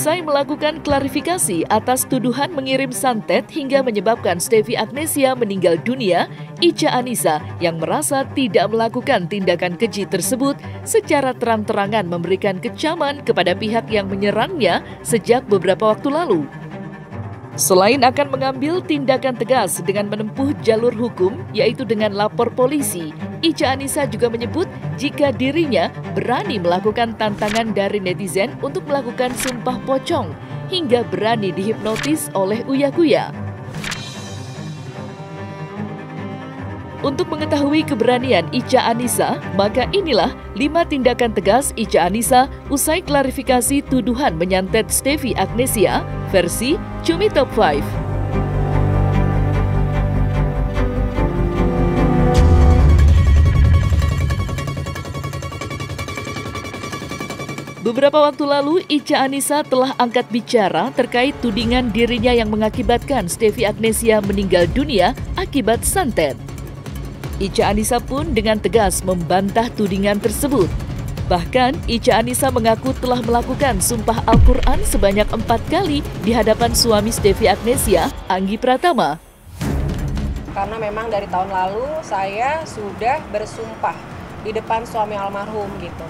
Usai melakukan klarifikasi atas tuduhan mengirim santet hingga menyebabkan Stevi Agnesia meninggal dunia, Ica Anissa yang merasa tidak melakukan tindakan keji tersebut secara terang-terangan memberikan kecaman kepada pihak yang menyerangnya sejak beberapa waktu lalu. Selain akan mengambil tindakan tegas dengan menempuh jalur hukum, yaitu dengan lapor polisi, Ica Anissa juga menyebut jika dirinya berani melakukan tantangan dari netizen untuk melakukan sumpah pocong, hingga berani dihipnotis oleh uya-kuya. Untuk mengetahui keberanian Ica Anissa, maka inilah 5 tindakan tegas Ica Anissa usai klarifikasi tuduhan menyantet Stevi Agnesia versi Cumi Top 5. Beberapa waktu lalu, Ica Anissa telah angkat bicara terkait tudingan dirinya yang mengakibatkan Stevi Agnesia meninggal dunia akibat santet. Ica Anissa pun dengan tegas membantah tudingan tersebut. Bahkan, Ica Anissa mengaku telah melakukan sumpah Al-Quran sebanyak 4 kali di hadapan suami Stevi Agnesia, Anggi Pratama. Karena memang dari tahun lalu saya sudah bersumpah di depan suami almarhum gitu.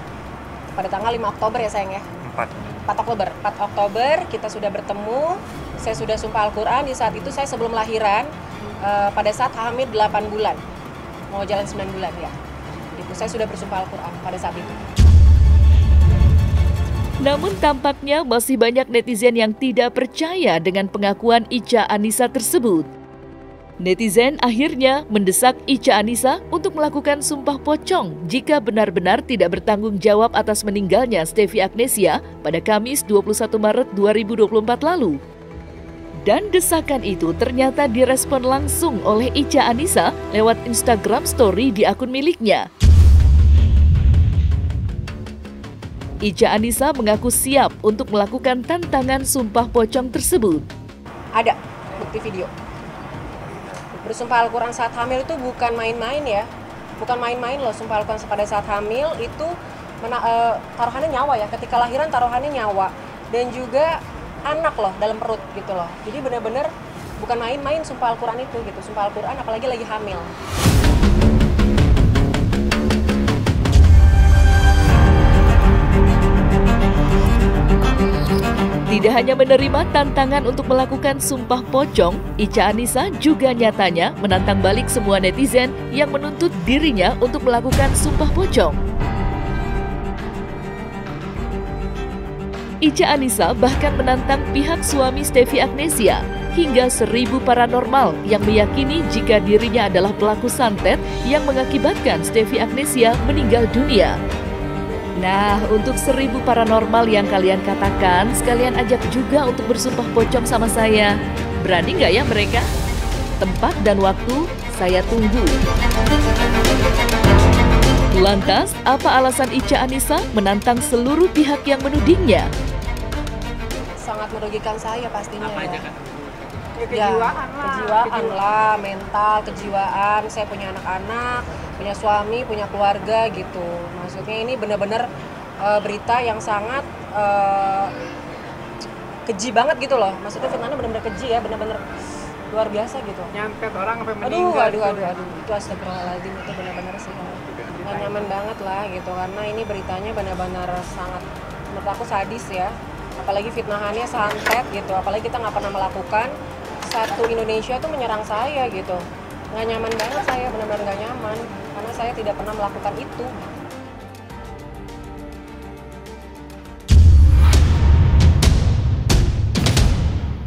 Pada tanggal 5 Oktober ya sayang ya? 4 Oktober. 4 Oktober kita sudah bertemu, saya sudah sumpah Al-Quran. Di saat itu saya sebelum lahiran, pada saat hamil 8 bulan. Mau jalan 9 bulan ya. Gitu. Saya sudah bersumpah Al-Quran pada saat itu. Namun tampaknya masih banyak netizen yang tidak percaya dengan pengakuan Ica Anissa tersebut. Netizen akhirnya mendesak Ica Anissa untuk melakukan sumpah pocong jika benar-benar tidak bertanggung jawab atas meninggalnya Stevi Agnesia pada Kamis 21 Maret 2024 lalu. Dan desakan itu ternyata direspon langsung oleh Ica Anissa lewat Instagram Story di akun miliknya. Ica Anissa mengaku siap untuk melakukan tantangan sumpah pocong tersebut. Ada bukti video. Bersumpah Al-Quran saat hamil itu bukan main-main ya. Bukan main-main loh, sumpah Al-Quran pada saat hamil itu taruhannya nyawa ya. Ketika lahiran taruhannya nyawa. Dan juga anak loh dalam perut gitu loh. Jadi benar-benar bukan main-main sumpah Al-Quran itu gitu. Sumpah Al-Quran apalagi lagi hamil. Tidak hanya menerima tantangan untuk melakukan sumpah pocong, Ica Anissa juga nyatanya menantang balik semua netizen yang menuntut dirinya untuk melakukan sumpah pocong. Ica Anissa bahkan menantang pihak suami Stevi Agnesia hingga 1000 paranormal yang meyakini jika dirinya adalah pelaku santet yang mengakibatkan Stevi Agnesia meninggal dunia. Nah, untuk 1000 paranormal yang kalian katakan, sekalian ajak juga untuk bersumpah pocong sama saya. Berani nggak ya mereka? Tempat dan waktu saya tunggu. Lantas, apa alasan Ica Anissa menantang seluruh pihak yang menudingnya? Sangat merugikan saya pastinya. Apa aja ya. kan? Kejiwaan lah, mental, kejiwaan. Saya punya anak-anak, punya suami, punya keluarga gitu. Maksudnya ini benar-benar berita yang sangat keji banget gitu loh. Maksudnya fitnahnya benar-benar keji ya, benar-benar luar biasa gitu. Nyantet orang sampai meninggal. Aduh. Itu astagfirullahaladzim, itu benar-benar sih. Nggak nyaman banget lah gitu, karena ini beritanya benar-benar sangat, menurut aku sadis ya. Apalagi fitnahannya santet gitu, apalagi kita nggak pernah melakukan. Satu Indonesia tuh menyerang saya gitu. Nggak nyaman banget saya, benar-benar nggak nyaman. Karena saya tidak pernah melakukan itu.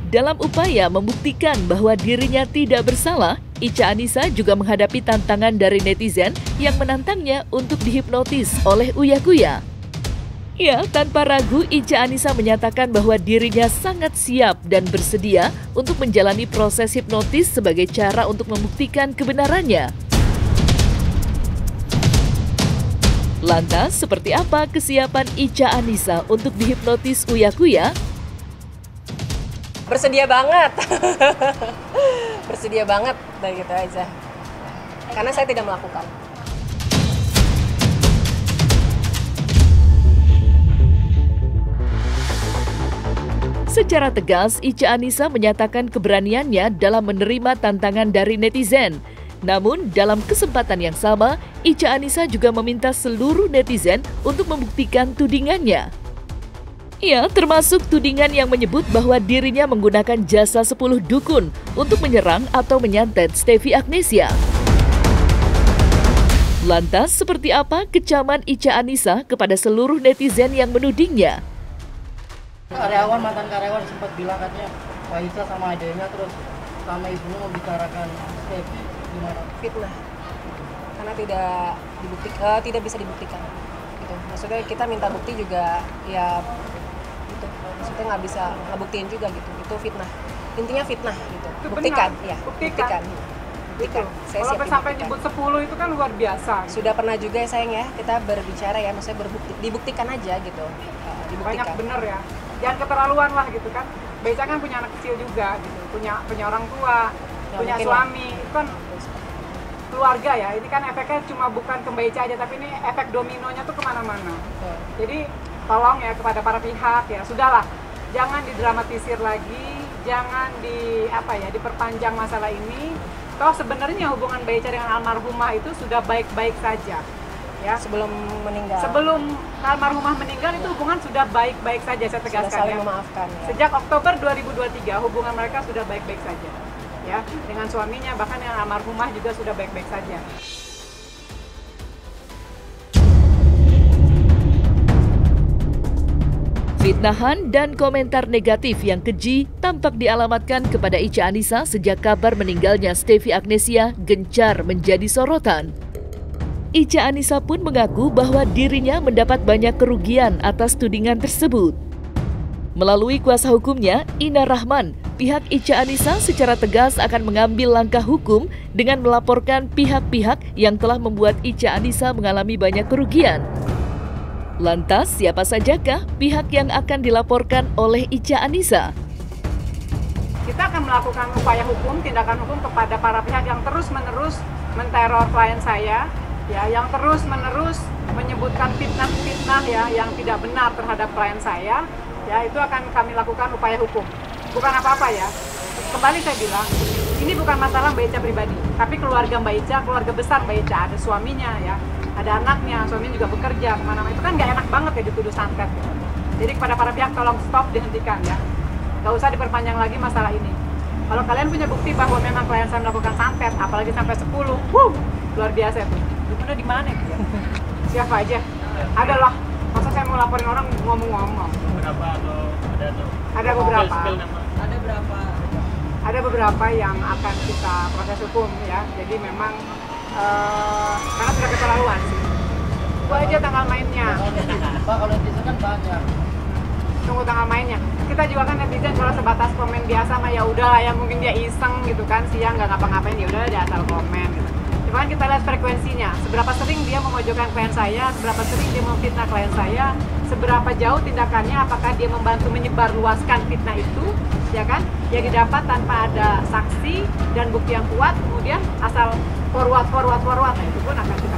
Dalam upaya membuktikan bahwa dirinya tidak bersalah, Ica Anissa juga menghadapi tantangan dari netizen yang menantangnya untuk dihipnotis oleh uya-kuya. Ya, tanpa ragu Ica Anissa menyatakan bahwa dirinya sangat siap dan bersedia untuk menjalani proses hipnotis sebagai cara untuk membuktikan kebenarannya. Lantas, seperti apa kesiapan Ica Anissa untuk dihipnotis uya-kuya? Bersedia banget. Bersedia banget, udah gitu aja. Karena saya tidak melakukan. Secara tegas, Ica Anissa menyatakan keberaniannya dalam menerima tantangan dari netizen. Namun, dalam kesempatan yang sama, Ica Anissa juga meminta seluruh netizen untuk membuktikan tudingannya. Ya, termasuk tudingan yang menyebut bahwa dirinya menggunakan jasa 10 dukun untuk menyerang atau menyantet Stevie Agnesiya. Lantas, seperti apa kecaman Ica Anissa kepada seluruh netizen yang menudingnya? Mantan karyawan sempat bilang katanya Pak Ica sama adanya terus sama ibunya membicarakan Stevie gimana? Fitnah. Karena tidak bisa dibuktikan. Gitu. Maksudnya kita minta bukti juga ya gitu. Maksudnya nggak bisa ngebuktiin juga gitu. Itu fitnah. Intinya fitnah gitu. Itu Buktikan, benar. ya. Buktikan. Buktikan. Saya Kalau siap sampai dibuktikan. nyebut 10 itu kan luar biasa. Sudah pernah juga ya sayang ya, kita berbicara ya, maksudnya dibuktikan aja gitu. Dibuktikan. Banyak bener ya. Jangan keterlaluan lah gitu kan. Beca kan punya anak kecil juga gitu. Punya orang tua, Ya, punya suami. Itu kan keluarga ya. Ini kan efeknya cuma bukan ke Beca aja, tapi ini efek dominonya tuh kemana-mana. Betul. Jadi tolong ya kepada para pihak ya, sudahlah, jangan didramatisir lagi, jangan diperpanjang masalah ini. Toh sebenarnya hubungan Beca dengan almarhumah itu sudah baik-baik saja. Ya, Sebelum meninggal. sebelum almarhumah meninggal itu hubungan sudah baik-baik saja, saya Sudah tegaskan saling ya. memaafkan ya. Sejak Oktober 2023 hubungan mereka sudah baik-baik saja. Ya, dengan suaminya bahkan dengan almarhumah juga sudah baik-baik saja. Fitnahan dan komentar negatif yang keji tampak dialamatkan kepada Ica Anissa sejak kabar meninggalnya Stevie Agnesiya gencar menjadi sorotan. Ica Anissa pun mengaku bahwa dirinya mendapat banyak kerugian atas tudingan tersebut. Melalui kuasa hukumnya, Ina Rahman, pihak Ica Anissa secara tegas akan mengambil langkah hukum dengan melaporkan pihak-pihak yang telah membuat Ica Anissa mengalami banyak kerugian. Lantas, siapa sajakah pihak yang akan dilaporkan oleh Ica Anissa? Kita akan melakukan upaya hukum, tindakan hukum kepada para pihak yang terus-menerus menteror klien saya, ya, yang terus-menerus menyebutkan fitnah-fitnah ya yang tidak benar terhadap klien saya, ya, itu akan kami lakukan upaya hukum. Bukan apa-apa ya. Kembali saya bilang, ini bukan masalah Mbak Ica pribadi, tapi keluarga Mbak Ica, keluarga besar Mbak Ica, ada suaminya ya, ada anaknya, suaminya juga bekerja kemana-mana. Itu kan nggak enak banget ya dituduh santet. Jadi kepada para pihak tolong stop, dihentikan ya. Nggak usah diperpanjang lagi masalah ini. Kalau kalian punya bukti bahwa memang klien saya melakukan santet, apalagi sampai 10, luar biasa itu. Dukunnya di mana itu ya? Siapa aja? Ada lah. Masa saya mau laporin orang ngomong-ngomong? Berapa atau ada tuh? Ada beberapa. Ada berapa? Ada beberapa yang akan kita proses hukum ya. Jadi memang karena sudah keterlaluan sih. Tunggu aja tanggal mainnya. Pak, kalau netizen kan banyak. Tunggu tanggal mainnya. Kita juga kan netizen kalau sebatas komen biasa mah ya udahlah ya, mungkin dia iseng gitu kan, siang nggak ngapa-ngapain, ya udah dia asal komen gitu. Cuma kan kita lihat frekuensinya, seberapa sering dia memojokkan klien saya, seberapa sering dia memfitnah klien saya, seberapa jauh tindakannya, apakah dia membantu menyebarluaskan fitnah itu, ya kan, yang didapat tanpa ada saksi dan bukti yang kuat, kemudian asal forward, nah itu pun akan kita